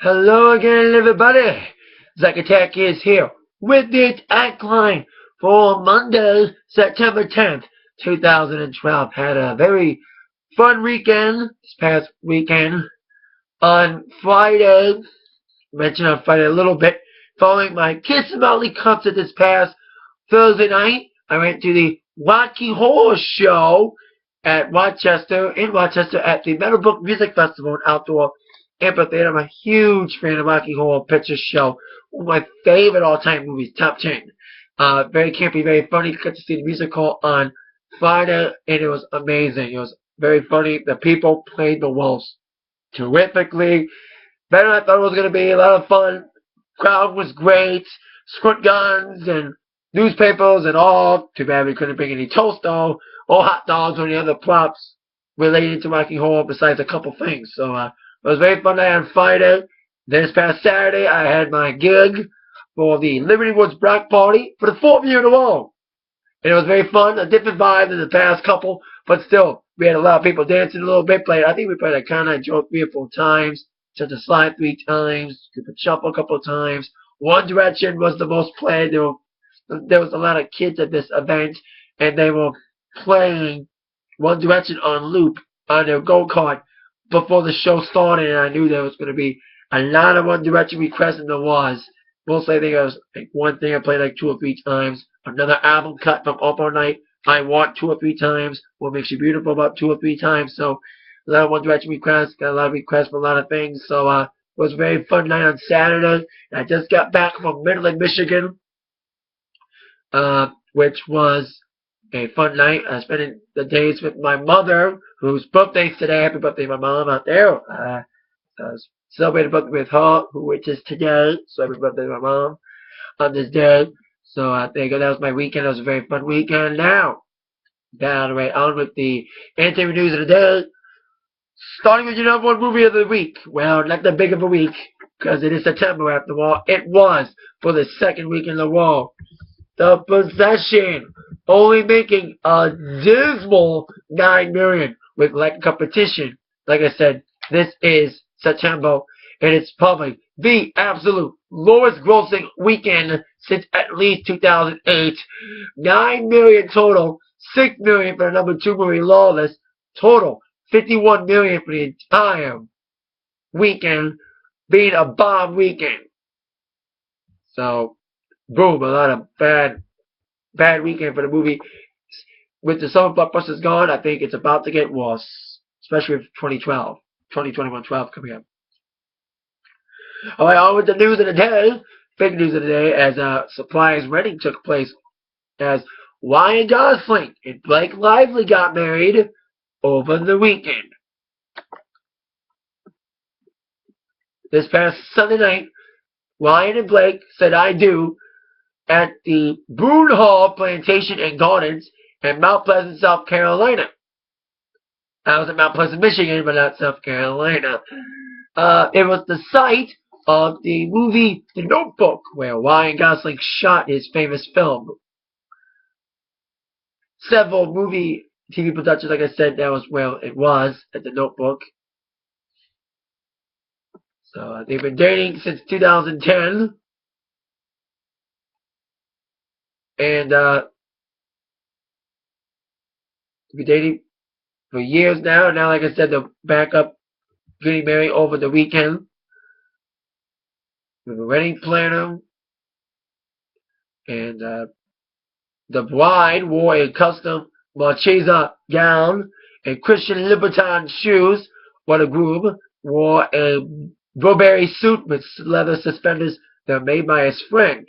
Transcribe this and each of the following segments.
Hello again, everybody. Zack Attack is here with the Atakline for Monday, September 10th, 2012. Had a very fun weekend this past weekend. On Friday, mentioned on Friday a little bit, following my Kiss Motley concert this past Thursday night, I went to the Rocky Horror Show in Rochester at the Meadowbrook Music Festival and Outdoor Amphitheater. I'm a huge fan of Rocky Horror Picture Show. One of my favorite all-time movies, top 10. Very campy, very funny. Got to see the musical on Friday, and it was amazing. It was very funny. The people played the roles terrifically. Better than I thought it was going to be. A lot of fun. Crowd was great. Squirt guns and newspapers and all. Too bad we couldn't bring any toast though, or hot dogs or any other props related to Rocky Horror besides a couple things. So it was a very fun night on Friday. This past Saturday, I had my gig for the Liberty Woods Block Party for the 4th year in a row. And it was very fun, a different vibe than the past couple, but still, we had a lot of people dancing a little bit. I think we played a kind of joke 3 or 4 times, Touch the Slide 3 times, Cupid Shuffle a couple of times. One Direction was the most played. There was a lot of kids at this event, and they were playing One Direction on loop on their go-kart before the show started, and I knew there was going to be a lot of One Direction requests, and there was. Mostly I think it was like one thing I played like 2 or 3 times. Another album cut from Up All Night, I Want 2 or 3 times. What Makes You Beautiful about 2 or 3 times. So a lot of One Direction requests, got a lot of requests for a lot of things. So it was a very fun night on Saturday. I just got back from Midland, Michigan, which was a fun night. I spent the days with my mother, whose birthday's today. Happy birthday, my mom out there. I was celebrating birthday with her, which is today. So happy birthday to my mom on this day. So there you go. That was my weekend. It was a very fun weekend. Now, down right on with the entertainment news of the day. Starting with your #1 movie of the week. Well, not that big of a week, because it is September after all. It was for the 2nd week in a row. The Possession, only making a dismal $9 million with lack of competition. Like I said, this is September, and it's probably the absolute lowest grossing weekend since at least 2008. $9 million total, $6 million for the #2 movie, Lawless. Total, $51 million for the entire weekend, being a bomb weekend. So, boom, a lot of bad weekend for the movie. With the summer blockbusters gone, I think it's about to get worse, especially with 2021 12 coming up. Alright, on with the news of the day. Big news of the day, as a surprise wedding took place, as Ryan Gosling and Blake Lively got married over the weekend. This past Sunday night, Ryan and Blake said "I do" at the Boone Hall Plantation and Gardens in Mount Pleasant, South Carolina. I was at Mount Pleasant, Michigan, but not South Carolina. It was the site of the movie The Notebook, where Ryan Gosling shot his famous film. Several movie TV productions, like I said, that was where it was, at The Notebook. So they've been dating since 2010. And they've been dating for years now. And now, like I said, they're back up getting married over the weekend. With a wedding planner. And the bride wore a custom Marchesa gown and Christian Louboutin shoes, while the groom wore a Burberry suit with leather suspenders that were made by his friend.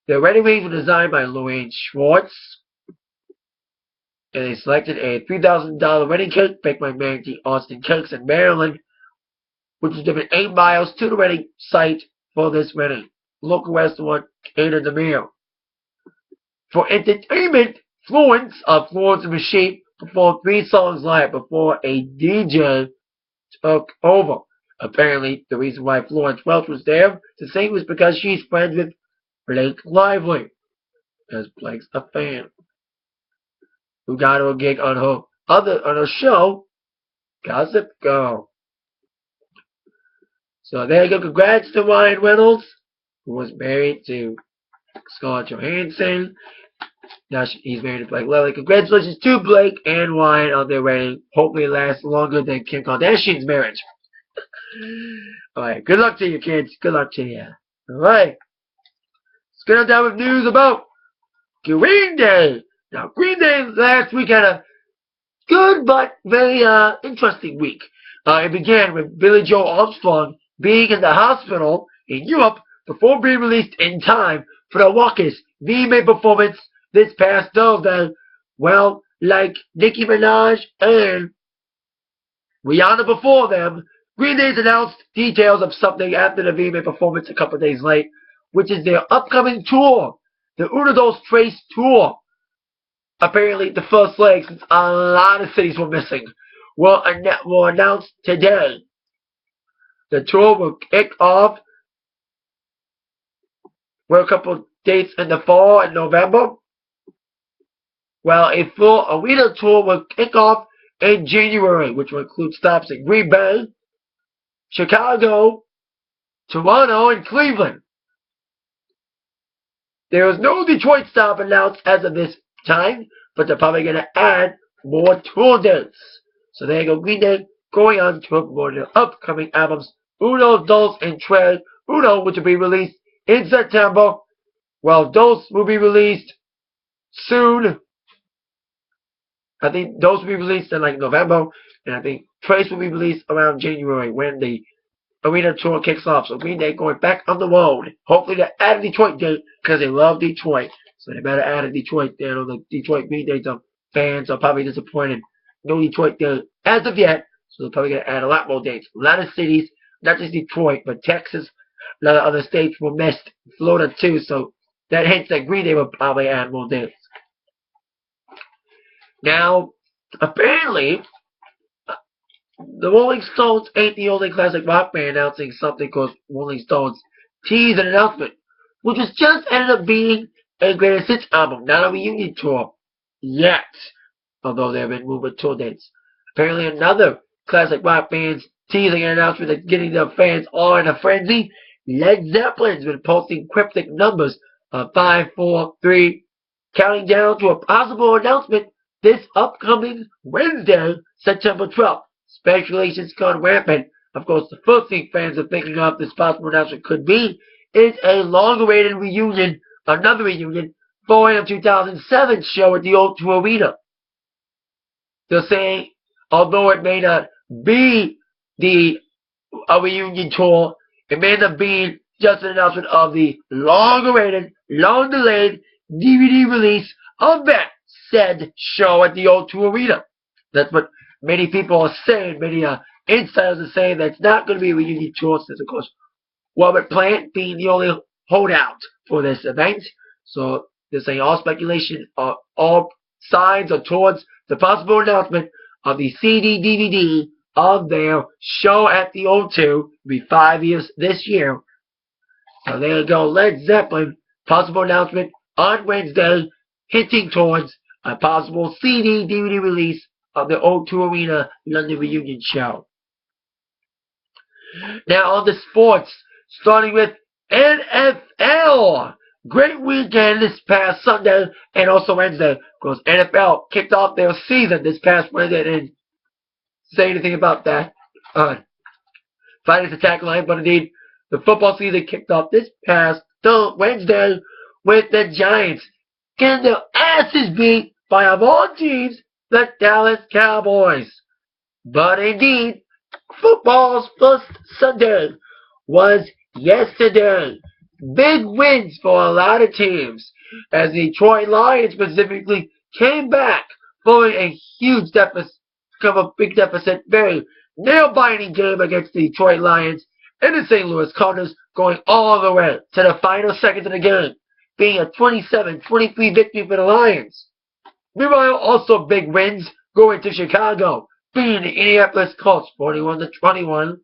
The wedding rings were designed by Lorraine Schwartz, and they selected a $3,000 wedding cake baked by Mandy Austin Cakes in Maryland, which was driven 8 miles to the wedding site for this wedding. Local restaurant catered the meal. For entertainment, Florence of Florence and Machine performed 3 songs live before a DJ took over. Apparently, the reason why Florence Welch was there to sing was because she's friends with Blake Lively, because Blake's a fan, who got her a gig on her show, Gossip Girl. So there you go. Congrats to Ryan Reynolds, who was married to Scarlett Johansson. Now he's married to Blake Lively. Congratulations to Blake and Ryan on their wedding. Hopefully it lasts longer than Kim Kardashian's marriage. Alright, good luck to you, kids. Good luck to you. Alright. Let's get on down with news about Green Day. Now, Green Day last week had a good but very interesting week. It began with Billy Joe Armstrong being in the hospital in Europe before being released in time for the raucous VMA performance this past Thursday. Well, like Nicki Minaj and Rihanna before them, Green Day's announced details of something after the VMA performance a couple days late, which is their upcoming tour, the Uno Dos Tres Tour. Apparently, the first leg, since a lot of cities were missing, were announced today. The tour will kick off with a couple dates in the fall and November. Well, a full arena tour will kick off in January, which will include stops in Green Bay, Chicago, Toronto, and Cleveland. There is no Detroit stop announced as of this time, but they're probably going to add more tour dates. So there you go, Green Day going on to promote their upcoming albums, Uno, Dos, and Tres. Uno, which will be released in September, while Dos will be released soon. I think Dos will be released in like November, and I think Tres will be released around January when the arena tour kicks off. So Green Day going back on the road. Hopefully they add a Detroit date because they love Detroit. So they better add a Detroit date. The Detroit Green Day fans are probably disappointed. No Detroit date as of yet. So they're probably going to add a lot more dates. A lot of cities, not just Detroit, but Texas, a lot of other states were missed. Florida too. So that hints that Green Day will probably add more dates. Now, apparently, the Rolling Stones ain't the only classic rock band announcing something called Rolling Stones tease an announcement, which was just ended up being a greatest hits album, not a reunion tour yet, although there have been movement tour dates. Apparently another classic rock band's teasing an announcement that's getting their fans all in a frenzy. Led Zeppelin's been posting cryptic numbers of 5, 4, 3, counting down to a possible announcement this upcoming Wednesday, September 12th. Speculations gone rampant. Of course, the first thing fans are thinking of this possible announcement could be is a long-awaited reunion, another reunion, following a 2007 show at the O2 Arena. They're saying, although it may not be a reunion tour, it may end up being just an announcement of the long-awaited, long-delayed DVD release of that said show at the O2 Arena. That's what many people are saying. Many insiders are saying that it's not going to be a reunion tour, since, of course, Robert Plant being the only holdout for this event. So they're saying all speculation, all signs are towards the possible announcement of the CD DVD of their show at the O2. It'll be 5 years this year. So there you go, Led Zeppelin, possible announcement on Wednesday, hinting towards a possible CD DVD release of the O2 Arena London reunion show. Now on the sports, starting with NFL. Great weekend this past Sunday and also Wednesday, because NFL kicked off their season this past Wednesday. They didn't say anything about that on Friday's Atakline, but indeed the football season kicked off this past Wednesday with the Giants getting their asses beat by, of all teams, the Dallas Cowboys. But indeed, football's first Sunday was yesterday. Big wins for a lot of teams, as the Detroit Lions specifically came back following a huge deficit, big deficit, very nail-biting game against the Detroit Lions, and the St. Louis Cardinals going all the way to the final seconds of the game, being a 27-23 victory for the Lions. Meanwhile, also big wins going to Chicago, beating the Indianapolis Colts 41-21.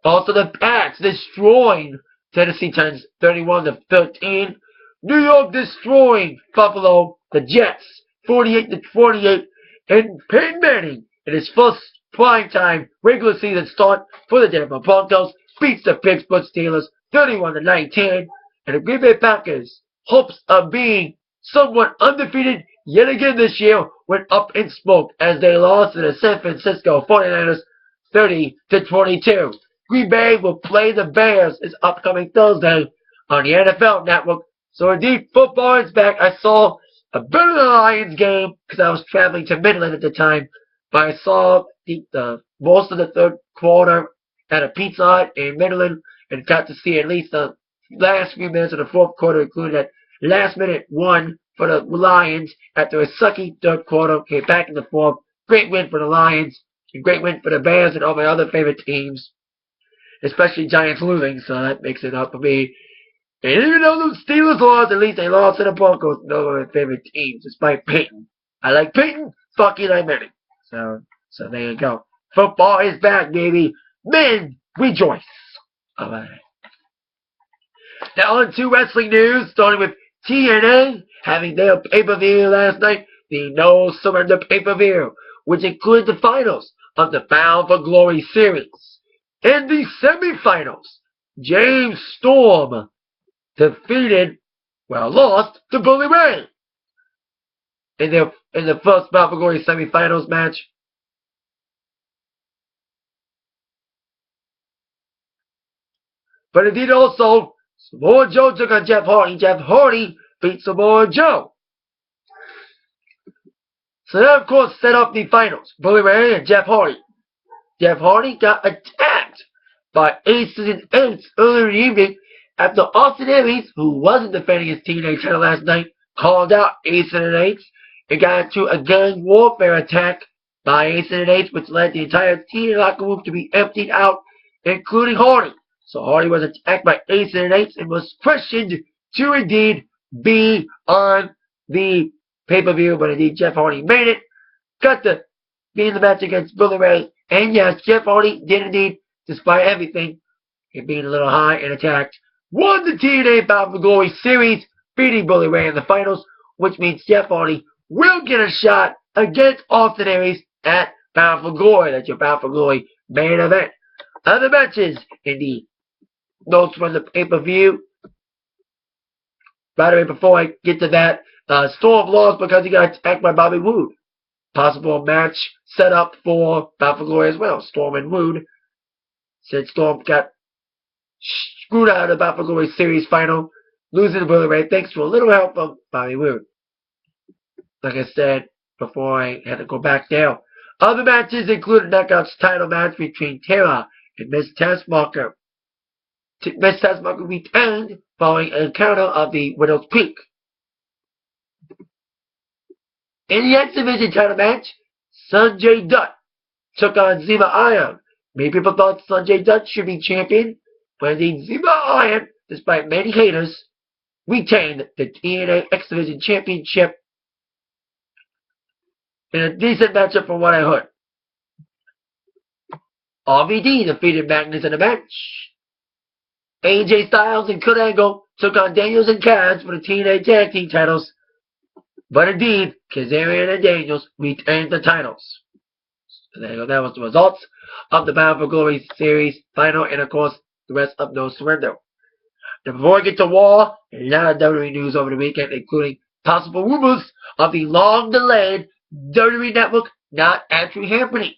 Also the Pats destroying Tennessee Titans 31-13. New York destroying Buffalo, the Jets 48-48. And Peyton Manning in his first primetime regular season start for the Denver Broncos beats the Pittsburgh Steelers 31-19, and the Green Bay Packers' hopes of being somewhat undefeated yet again this year went up in smoke as they lost to the San Francisco 49ers 30-22. Green Bay will play the Bears this upcoming Thursday on the NFL Network. So indeed, football is back. I saw a bit of the Lions game because I was traveling to Midland at the time, but I saw the most of the third quarter at a Pizza Hut in Midland and got to see at least the last few minutes of the fourth quarter, including that last minute one for the Lions after a sucky third quarter. Came back in the fourth. Great win for the Lions. A great win for the Bears and all my other favorite teams, especially Giants losing, so that makes it up for me. And even though the Steelers lost, at least they lost to the Broncos, one of my favorite teams, despite Peyton. I like Peyton, fuck Eli Manning. So there you go. Football is back, baby. Men, rejoice. Alright. Now on to wrestling news, starting with TNA having their pay-per-view last night, the No Surrender pay-per-view, which included the finals of the Bound for Glory series. In the semifinals, James Storm lost to Bully Ray in the first Bound for Glory semifinals match. But indeed also, Samoa Joe took on Jeff Hardy. Jeff Hardy beat Samoa Joe. So that, of course, set up the finals. Bully Ray and Jeff Hardy. Jeff Hardy got attacked by Aces and Eights earlier in the evening after Austin Aries, who wasn't defending his TNA title last night, called out Aces and Eights and got into a gang warfare attack by Aces and Eights, which led the entire TNA locker room to be emptied out, including Hardy. So Hardy was attacked by Aces and Eights and was questioned to indeed be on the pay-per-view, but indeed Jeff Hardy made it, got to be in the match against Bully Ray, and yes, Jeff Hardy did indeed, despite everything, and being a little high and attacked, won the TNA Bound for Glory series, beating Bully Ray in the finals, which means Jeff Hardy will get a shot against Austin Aries at Bound for Glory. That's your Bound for Glory main event. Other matches in the notes from the pay-per-view. By the way, before I get to that, Storm lost because he got attacked by Bobby Roode. Possible match set up for Bound for Glory as well. Storm and Roode. Said Storm got screwed out of the Bound for Glory series final, losing to Bully Ray thanks to a little help from Bobby Roode. Like I said before, I had to go back there. Other matches included Knockouts title match between Tara and Miss Tessmacher. Miss Tessmacher retained following an encounter of the Widow's Peak. In the X Division title match, Sanjay Dutt took on Zima Iron. Many people thought Sanjay Dutt should be champion, but indeed Zima Iron, despite many haters, retained the TNA X Division Championship in a decent matchup from what I heard. RVD defeated Magnus in the match. AJ Styles and Kurt Angle took on Daniels and Kaz for the TNA Tag Team titles. But indeed, Kazarian and Daniels retained the titles. So there you go. That was the results of the Bound for Glory series final, and of course, the rest of No Surrender. Now, before I get to War, a lot of WWE news over the weekend, including possible rumors of the long-delayed WWE Network not actually happening.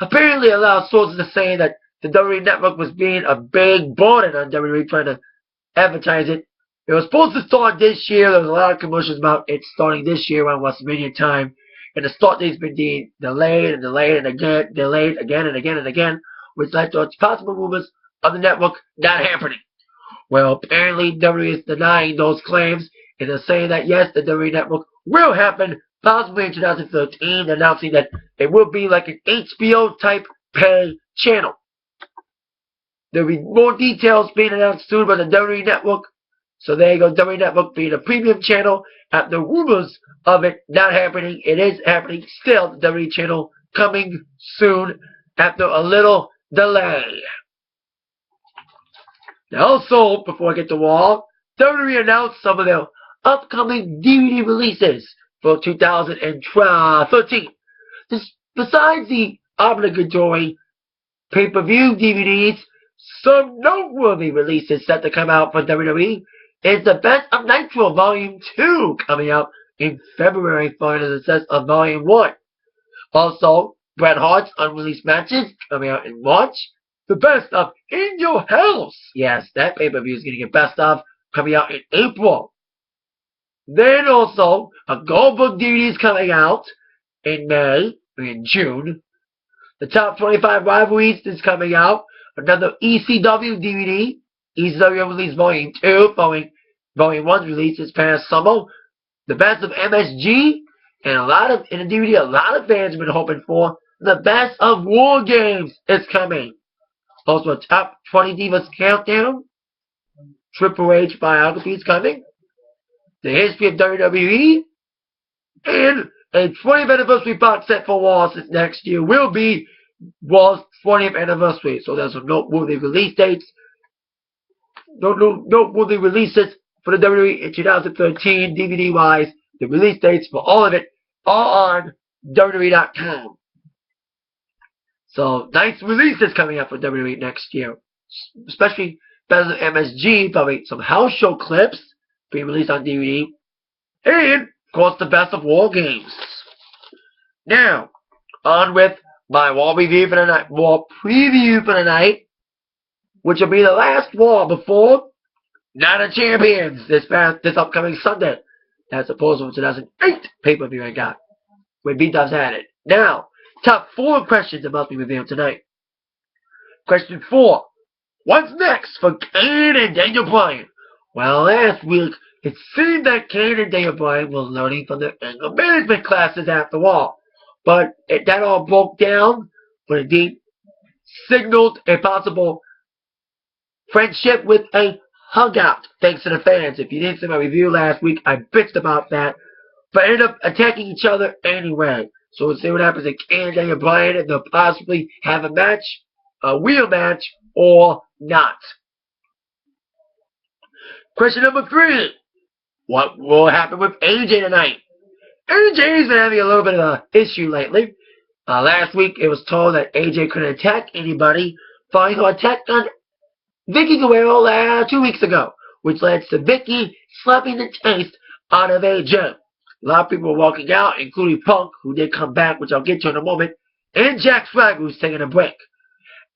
Apparently, a lot of sources are saying that the WWE Network was being a big burden on WWE trying to advertise it. It was supposed to start this year. There was a lot of commercials about it starting this year around WrestleMania time. And the start date's been delayed and delayed and again, delayed again and again and again, which led to possible rumors of the network not happening. Well, apparently WWE is denying those claims, and they're saying that yes, the WWE Network will happen, possibly in 2013, announcing that it will be like an HBO-type pay channel. There will be more details being announced soon about the WWE Network. So there you go, WWE Network being a premium channel. After rumors of it not happening, it is happening still. The WWE channel coming soon after a little delay. Now also, before I get to Wall, WWE announced some of their upcoming DVD releases for 2013. Besides the obligatory pay-per-view DVDs, Some noteworthy releases set to come out for WWE is the Best of Nitro Volume 2 coming out in February, following the success of Volume 1. Also, Bret Hart's unreleased matches coming out in March. The Best of In Your House. Yes, that pay-per-view is going to get Best of coming out in April. Then also, a Goldberg DVD is coming out in May, or in June. The Top 25 Rivalries is coming out. Another ECW DVD. ECW release Volume 2, following Volume 1's release this past summer. The Best of MSG. And in the DVD, a lot of fans have been hoping for. The Best of War Games is coming. Also, a Top 20 Divas Countdown. Triple H biography is coming. The History of WWE. And a 20th anniversary box set for Raw since next year will be Raw's 20th anniversary. So there's some noteworthy release dates. Noteworthy releases for the WWE in 2013, DVD-wise. The release dates for all of it are on WWE.com. So nice releases coming up for WWE next year. Especially Best of MSG, probably some house show clips being released on DVD. And, of course, the Best of War Games. Now, on with my War review for the night, War preview for the night, which will be the last War before Night of Champions this upcoming Sunday, as opposed to the 2008 pay-per-view I got, when B-Dubs had it. Now, top 4 questions that must be revealed tonight. Question 4. What's next for Kane and Daniel Bryan? Well, last week, it seemed that Kane and Daniel Bryan were learning from their anger management classes after all. But that all broke down when Indeed signaled a possible friendship with a hug-out, thanks to the fans. If you didn't see my review last week, I bitched about that. But ended up attacking each other anyway. So we'll see what happens if Kane and Daniel Bryan, and they'll possibly have a match, a real match, or not. Question number 3. What will happen with AJ tonight? AJ's been having a little bit of an issue lately. Last week, it was told that AJ couldn't attack anybody, following her attack on Vicky Guerrero 2 weeks ago, which led to Vicky slapping the taste out of AJ. A lot of people were walking out, including Punk, who did come back, which I'll get to in a moment, and Jack Swagger, who's taking a break.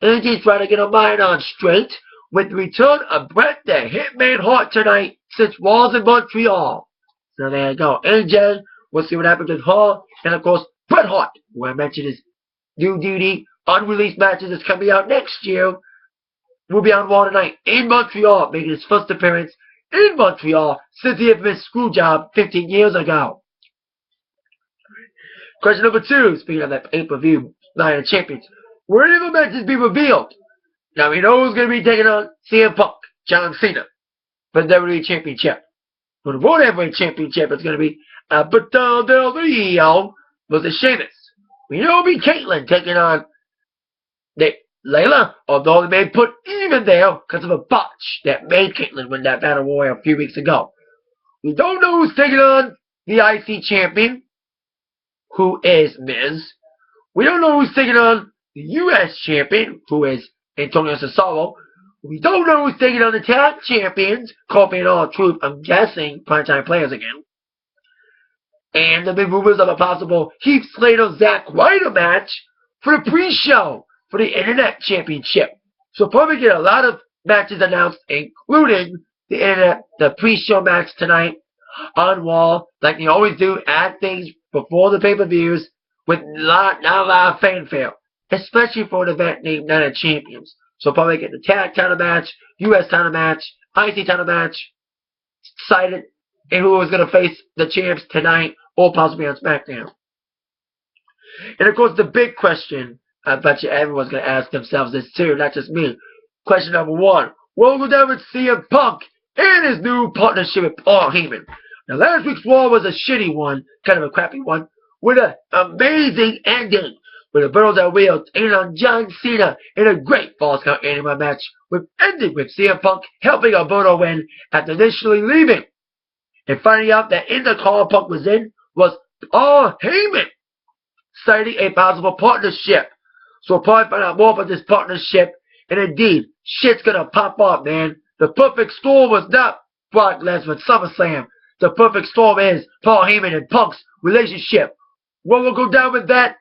AJ's trying to get her mind on straight with the return of Bret the Hitman Hart tonight since Raw's in Montreal. So there you go. AJ, we'll see what happens with her. And of course, Bret Hart, who I mentioned his new DVD, unreleased matches that's coming out next year, will be on Raw tonight in Montreal, making his first appearance in Montreal since the infamous screw job 15 years ago. Question number 2, speaking of that pay-per-view Night of Champions. Will any of the matches be revealed? Now we know who's going to be taking on CM Punk, John Cena, for the WWE Championship. For the World Heavyweight Championship, it's going to be Alberto Del Rio versus Sheamus. We know it'll be Caitlyn taking on Layla, although they may put even there because of a botch that made Caitlyn win that Battle Royal a few weeks ago. We don't know who's taking on the IC Champion, who is Miz. We don't know who's taking on the US Champion, who is Antonio Cesaro. We don't know who's taking on the Tag Champions, Kofi and R-Truth, I'm guessing, Primetime Players again. And there have been rumors of a possible Heath Slater-Zack Ryder match for the pre-show for the Internet Championship. So probably get a lot of matches announced, including the pre-show match tonight on Raw, like they always do, add things before the pay-per-views with not a lot of fanfare, especially for an event named Night of Champions. So probably get the tag title match, US title match, IC title match, cited, and who is going to face the champs tonight, or possibly on SmackDown. And of course, the big question, I bet you everyone's going to ask themselves this too, not just me. Question number 1. What will go down with CM Punk and his new partnership with Paul Heyman? Now, last week's Raw was a shitty one, kind of a crappy one, with an amazing ending, with Alberto Del Rio taking on John Cena in a great Falls Count Anywhere match, with ending with CM Punk helping Alberto win after initially leaving. And finding out that in the call Punk was in was Paul Heyman, citing a possible partnership. So we'll probably find out more about this partnership, and indeed, shit's gonna pop off, man. The perfect storm was not Brock Lesnar at SummerSlam. The perfect storm is Paul Heyman and Punk's relationship. What will go down with that?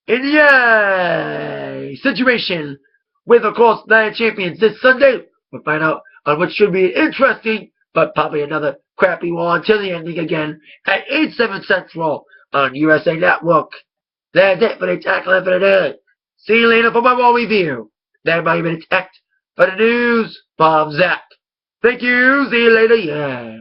In the situation with, of course, Night Champions this Sunday. We'll find out on what should be interesting, but probably another crappy one until the ending again at 8/7 Central on USA Network. That's it for the Atakline for today. See you later for my Raw review. Then my minutes act for the news from Zach. Thank you. See you later. Yeah.